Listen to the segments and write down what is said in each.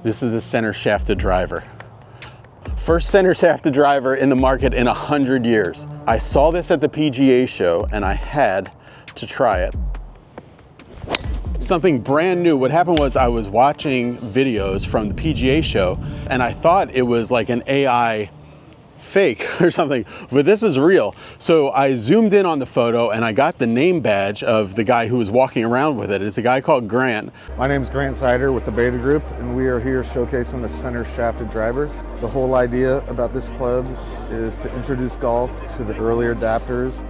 This is the center shafted driver. First center shafted driver in the market in 100 years. I saw this at the PGA show and I had to try it. Something brand new. What happened was I was watching videos from the PGA show and I thought it was like an AI fake or something, but this is real. So I zoomed in on the photo and I got the name badge of the guy who was walking around with it. It's a guy called Grant. My name is Grant Sider with the Beta Group, and we are here showcasing the center shafted driver. The whole idea about this club is to introduce golf to the early adapters,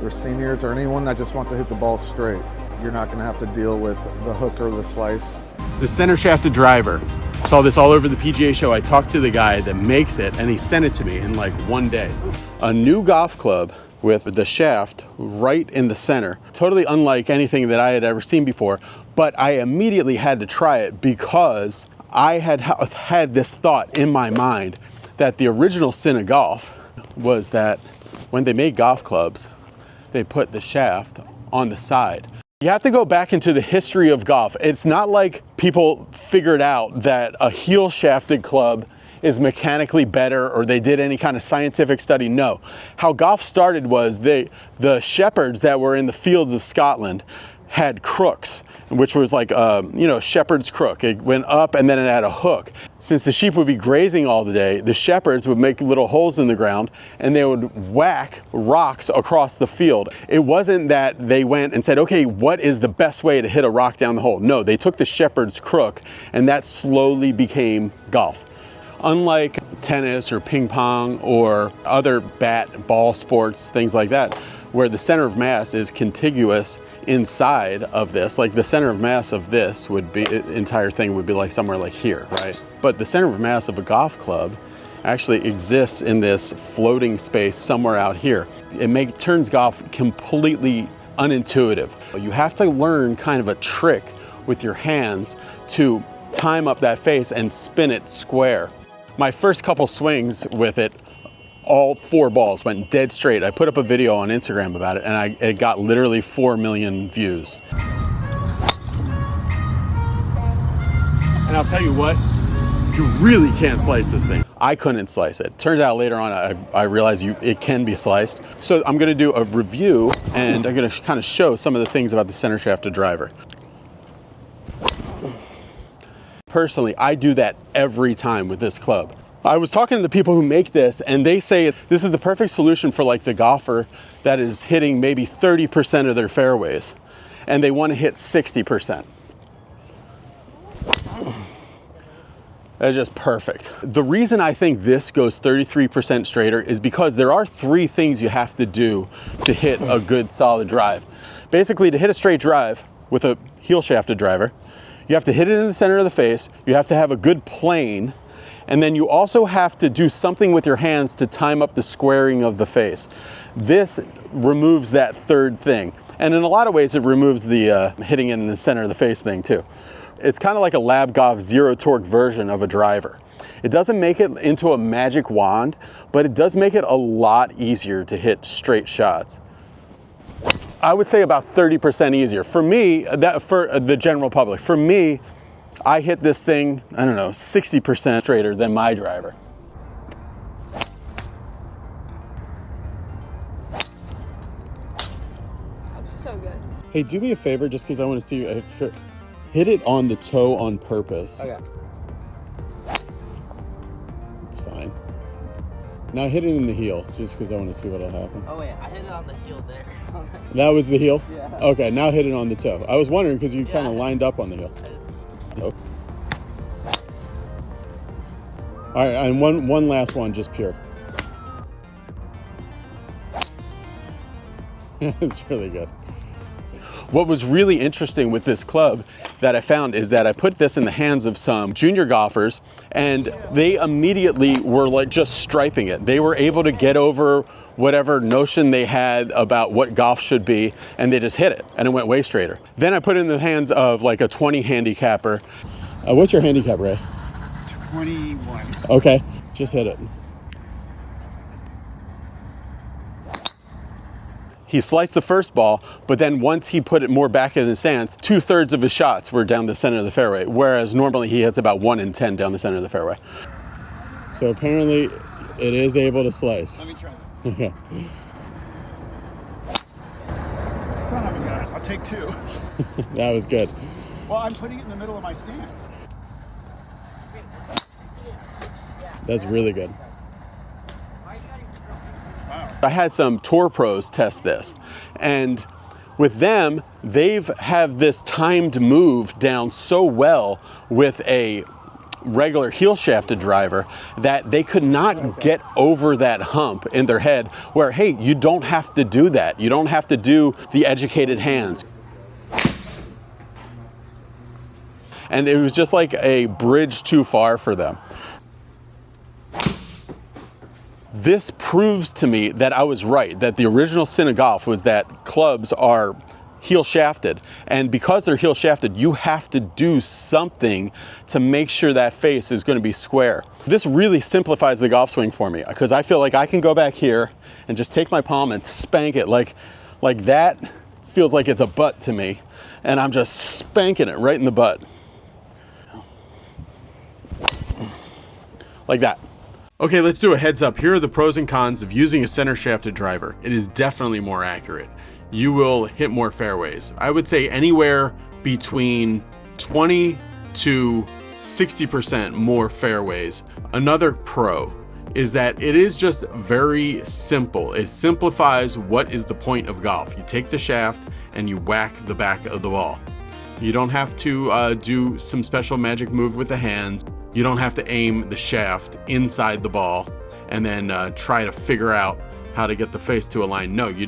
or seniors, or anyone that just wants to hit the ball straight. You're not going to have to deal with the hook or the slice. The center shafted driver. Saw this all over the PGA show. I talked to the guy that makes it and he sent it to me in like one day. A new golf club with the shaft right in the center. Totally unlike anything that I had ever seen before, but I immediately had to try it because I had this thought in my mind that the original sin of golf was that when they made golf clubs, they put the shaft on the side. You have to go back into the history of golf. It's not like people figured out that a heel shafted club is mechanically better or they did any kind of scientific study. No. How golf started was the shepherds that were in the fields of Scotland had crooks, which was like shepherd's crook. It went up and then it had a hook. Since the sheep would be grazing all the day, the shepherds would make little holes in the ground and they would whack rocks across the field. It wasn't that they went and said, okay, what is the best way to hit a rock down the hole? No, they took the shepherd's crook and that slowly became golf. Unlike tennis or ping pong or other bat, ball sports, things like that, where the center of mass is contiguous inside of this, like the center of mass of this would be, entire thing would be like somewhere like here, right? But the center of mass of a golf club actually exists in this floating space somewhere out here. It turns golf completely unintuitive. You have to learn kind of a trick with your hands to time up that face and spin it square. My first couple swings with it, all 4 balls went dead straight. I put up a video on Instagram about it and it got literally 4 million views. And I'll tell you what, you really can't slice this thing. I couldn't slice it. Turns out later on I realized it can be sliced. So I'm gonna do a review and I'm gonna kind of show some of the things about the center shafted driver. Personally, I do that every time with this club. I was talking to the people who make this and they say this is the perfect solution for like the golfer that is hitting maybe 30% of their fairways and they want to hit 60%. That's just perfect. The reason I think this goes 33% straighter is because there are 3 things you have to do to hit a good solid drive. Basically, to hit a straight drive with a heel shafted driver, you have to hit it in the center of the face, you have to have a good plane, and then you also have to do something with your hands to time up the squaring of the face. This removes that 3rd thing. And in a lot of ways, it removes the hitting it in the center of the face thing too. It's kind of like a Lab Golf zero torque version of a driver. It doesn't make it into a magic wand, but it does make it a lot easier to hit straight shots. I would say about 30% easier. For me, for the general public, for me, I hit this thing, I don't know, 60% straighter than my driver. So good. Hey, do me a favor, just because I want to see you. Hit it on the toe on purpose. Okay. It's fine. Now hit it in the heel, just because I want to see what'll happen. Oh wait, I hit it on the heel there. That was the heel? Yeah. Okay, now hit it on the toe. I was wondering because you kind of lined up on the heel. Oh. All right, and one last one, just pure. It's really good. What was really interesting with this club that I found is that I put this in the hands of some junior golfers and they immediately were like just striping it. They were able to get over whatever notion they had about what golf should be and they just hit it and it went way straighter. Then I put it in the hands of like a 20 handicapper. What's your handicap, Ray? 21. Okay, just hit it. he sliced the first ball, but then once he put it more back in his stance, 2/3 of his shots were down the center of the fairway, whereas normally he hits about 1 in 10 down the center of the fairway. So apparently it is able to slice. Let me try this. Son of a gun. I'll take 2. That was good. Well, I'm putting it in the middle of my stance. That's really good. Wow. I had some tour pros test this, and with them, they've have this timed move down so well with a regular heel shafted driver that they could not get over that hump in their head where, hey, you don't have to do that. You don't have to do the educated hands. And it was just like a bridge too far for them. This proves to me that I was right, that the original sin of golf was that clubs are heel shafted. And because they're heel shafted, you have to do something to make sure that face is going to be square. This really simplifies the golf swing for me because I feel like I can go back here and just take my palm and spank it like that feels like it's a butt to me. And I'm just spanking it right in the butt. Like that. Okay, let's do a heads up. Here are the pros and cons of using a center shafted driver. It is definitely more accurate. You will hit more fairways. I would say anywhere between 20 to 60% more fairways. Another pro is that it is just very simple. It simplifies what is the point of golf. You take the shaft and you whack the back of the ball. You don't have to do some special magic move with the hands. You don't have to aim the shaft inside the ball and then try to figure out how to get the face to align. No, you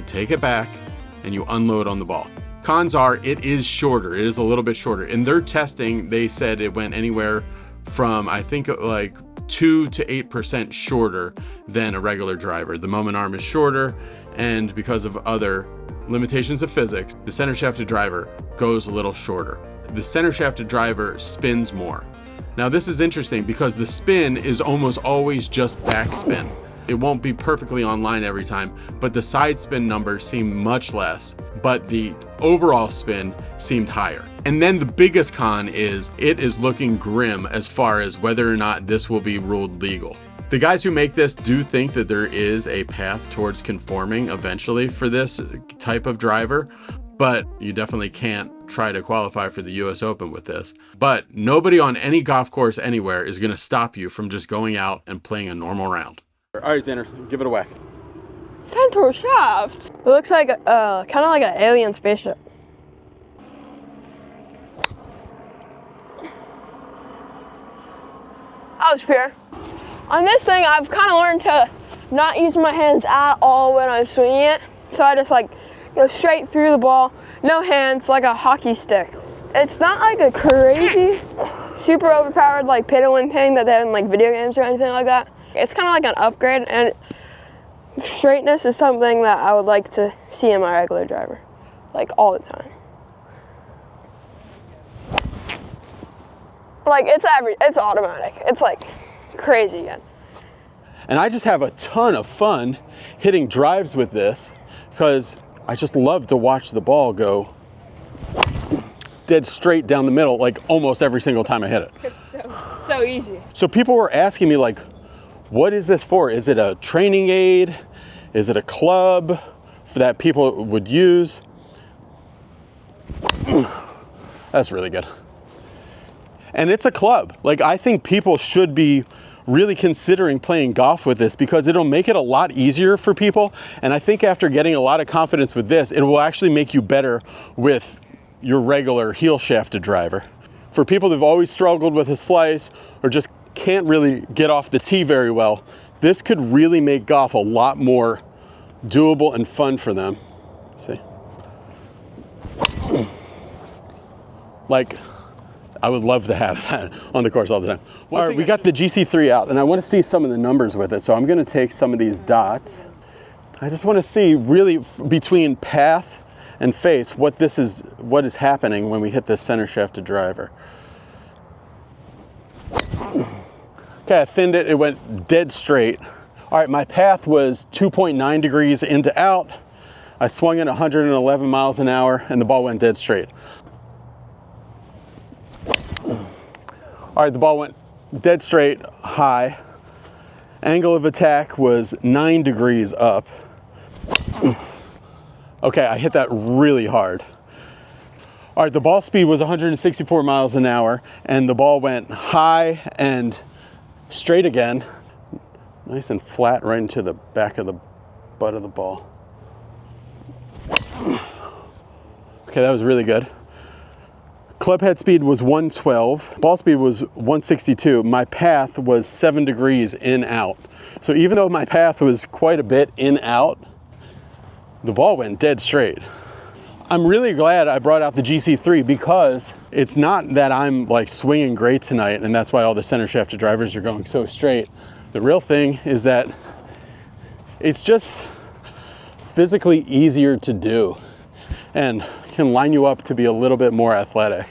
take it back and you unload on the ball. Cons are it is shorter. It is a little bit shorter. In their testing, they said it went anywhere from, I think, like 2 to 8% shorter than a regular driver. The moment arm is shorter, and because of other limitations of physics, the center shafted driver goes a little shorter. The center shafted driver spins more. Now this is interesting because the spin is almost always just backspin. It won't be perfectly on line every time, but the side spin numbers seem much less, but the overall spin seemed higher. And then the biggest con is it is looking grim as far as whether or not this will be ruled legal. The guys who make this do think that there is a path towards conforming eventually for this type of driver, but you definitely can't try to qualify for the US Open with this. But nobody on any golf course anywhere is going to stop you from just going out and playing a normal round. All right, Xander, give it a whack. Center shaft. It looks like kind of like an alien spaceship. That was pure. On this thing, I've kind of learned to not use my hands at all when I'm swinging it. So I just like go straight through the ball, no hands, like a hockey stick. It's not like a crazy, super overpowered like pay to win thing that they have in like video games or anything like that. It's kind of like an upgrade, and straightness is something that I would like to see in my regular driver, like all the time. Like it's automatic. It's like crazy again. And I just have a ton of fun hitting drives with this because I just love to watch the ball go dead straight down the middle, like almost every single time I hit it. It's so easy. So people were asking me like, what is this for? Is it a training aid? Is it a club that people would use? That's really good. And it's a club. Like, I think people should be really considering playing golf with this because it'll make it a lot easier for people. And I think after getting a lot of confidence with this, it will actually make you better with your regular heel shafted driver. For people who've always struggled with a slice or just can't really get off the tee very well, this could really make golf a lot more doable and fun for them. Let's see. Like, I would love to have that on the course all the time. All right, we got the GC3 out, and I want to see some of the numbers with it. So I'm going to take some of these dots. I just want to see really between path and face what is happening when we hit this center shafted driver. Okay, I thinned it. It went dead straight. All right, my path was 2.9 degrees into out. I swung it 111 miles an hour and the ball went dead straight. All right, the ball went dead straight, high. Angle of attack was 9 degrees up. Okay, I hit that really hard. All right, the ball speed was 164 miles an hour and the ball went high and straight again. Nice and flat right into the back of the butt of the ball. Okay, that was really good. Club head speed was 112. Ball speed was 162. My path was 7 degrees in out. So even though my path was quite a bit in out, the ball went dead straight. I'm really glad I brought out the GC3 because it's not that I'm like swinging great tonight and that's why all the center shafted drivers are going so straight. The real thing is that it's just physically easier to do and can line you up to be a little bit more athletic.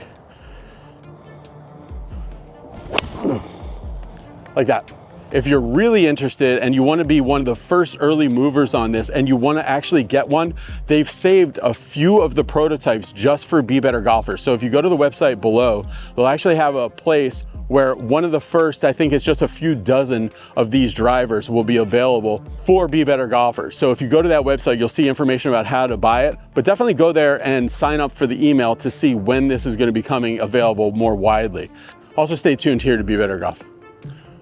Like that. If you're really interested and you want to be one of the first early movers on this and you want to actually get one, they've saved a few of the prototypes just for Be Better Golfers. So if you go to the website below, they'll actually have a place where one of the first, I think it's just a few dozen of these drivers will be available for Be Better Golfers. So if you go to that website, you'll see information about how to buy it, but definitely go there and sign up for the email to see when this is going to be becoming available more widely. Also stay tuned here to Be Better Golf.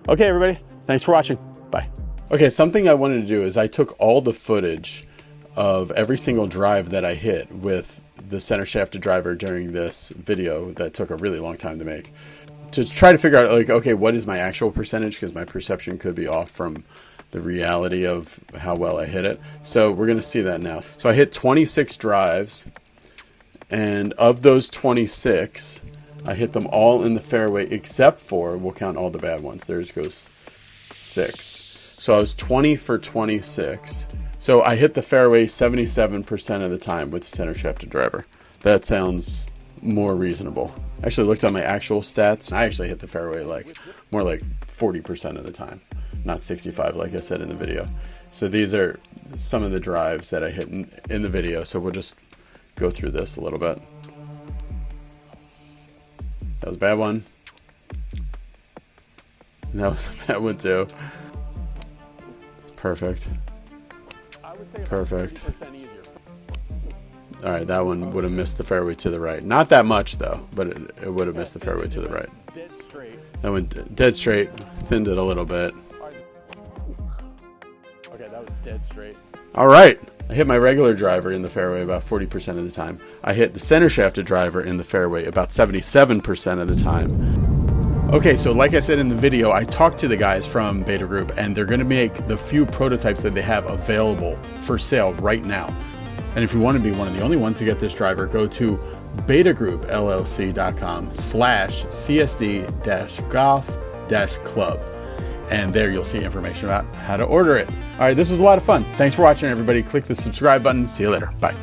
Okay, everybody. Thanks for watching. Bye. Okay, something I wanted to do is I took all the footage of every single drive that I hit with the center shafted driver during this video that took a really long time to make to try to figure out, like, okay, what is my actual percentage? Because my perception could be off from the reality of how well I hit it. So we're going to see that now. So I hit 26 drives, and of those 26, I hit them all in the fairway except for, we'll count all the bad ones. There goes 6. So I was 20 for 26. So I hit the fairway 77% of the time with the center shafted driver. That sounds more reasonable. I actually looked at my actual stats. I actually hit the fairway like more like 40% of the time, not 65 like I said in the video. So these are some of the drives that I hit in the video. So we'll just go through this a little bit. That was a bad one. That was a bad one too. Perfect. Perfect. All right, that one would have missed the fairway to the right. Not that much though, but it would have missed the fairway to the right. That went dead straight, thinned it a little bit. Okay, that was dead straight. All right, I hit my regular driver in the fairway about 40% of the time. I hit the center shafted driver in the fairway about 77% of the time. Okay, so like I said in the video, I talked to the guys from Beta Group and they're going to make the few prototypes that they have available for sale right now. And if you want to be one of the only ones to get this driver, go to betagroupllc.com/csd-golf-club. And there you'll see information about how to order it. All right, this was a lot of fun. Thanks for watching, everybody. Click the subscribe button. See you later. Bye.